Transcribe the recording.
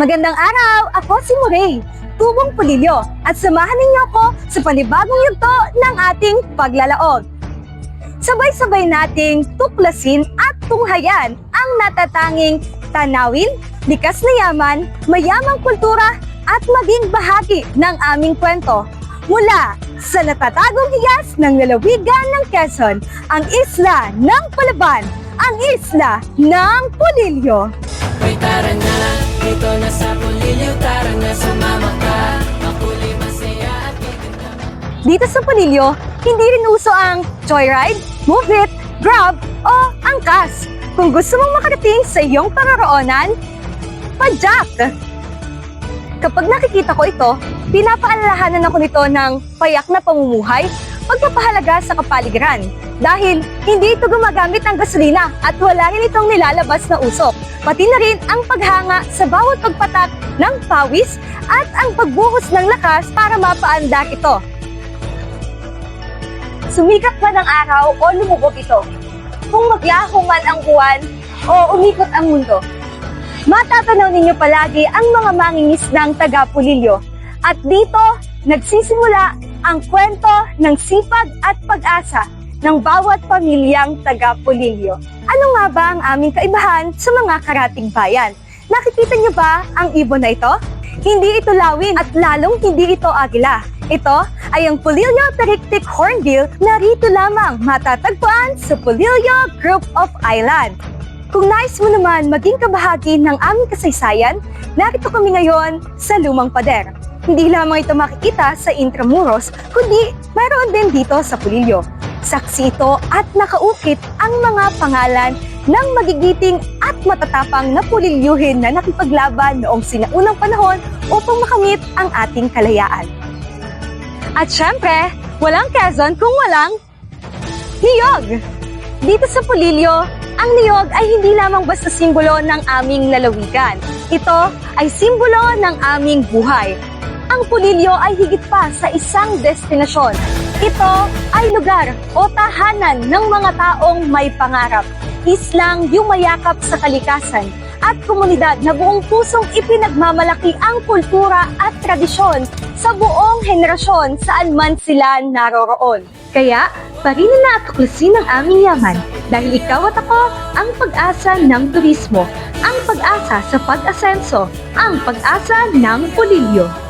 Magandang araw! Ako si Muray, Tubong Pulilyo, at samahan ninyo ako sa panibagong yugto ng ating paglalaog. Sabay-sabay nating tuklasin at tunghayan ang natatanging tanawin, likas na yaman, mayamang kultura at maging bahagi ng aming kwento. Mula sa natatagong hiyas ng lalawigan ng Quezon, ang isla ng Palaban, ang isla ng Pulilyo. Hoy tara na, dito na sa Pulilyo, tara na sumama ka. Makulay, masaya at biganda. Dito sa Pulilyo, hindi rin uso ang joyride, move it, grab, o angkas. Kung gusto mong makarating sa iyong paroroonan, padyak! Kapag nakikita ko ito, pinapaalalahanan ako nito ng payak na pamumuhay, pagpapahalaga sa kapaligiran. Dahil hindi ito gumagamit ng gasolina at wala rin itong nilalabas na usok. Pati na rin ang paghanga sa bawat pagpatak ng pawis at ang pagbuhos ng lakas para mapaandar ito. Sumikat man ang araw o lumubog ito, kung magyaho man ang buwan o umikot ang mundo, matatanaw ninyo palagi ang mga mangingisdang taga Pulilyo. At dito, nagsisimula ang kwento ng sipag at pag-asa ng bawat pamilyang taga Pulilyo. Ano nga ba ang aming kaibahan sa mga karating bayan? Nakikita niyo ba ang ibon na ito? Hindi ito lawin at lalong hindi ito agila. Ito ay ang Pulilyo Tariktik Hornbill na rito lamang matatagpuan sa Pulilyo Group of Island. Kung nais mo naman maging kabahagi ng aming kasaysayan, narito kami ngayon sa Lumang Pader. Hindi lamang ito makikita sa Intramuros, kundi mayroon din dito sa Pulilyo. Saksi ito at nakaukit ang mga pangalan ng magigiting at matatapang na Pulilyuhin na nakipaglaban noong sinaunang panahon upang makamit ang ating kalayaan. At syempre, walang Quezon kung walang niyog! Dito sa Pulilyo, ang niyog ay hindi lamang basta simbolo ng aming lalawigan. Ito ay simbolo ng aming buhay. Ang Pulilyo ay higit pa sa isang destinasyon. Ito ay lugar o tahanan ng mga taong may pangarap, islang yumayakap sa kalikasan, at komunidad na buong pusong ipinagmamalaki ang kultura at tradisyon sa buong henerasyon saan man sila naroroon. Kaya, parinin na at tuklasin ang aming yaman dahil ikaw at ako ang pag-asa ng turismo, ang pag-asa sa pag-asenso, ang pag-asa ng Pulilyo.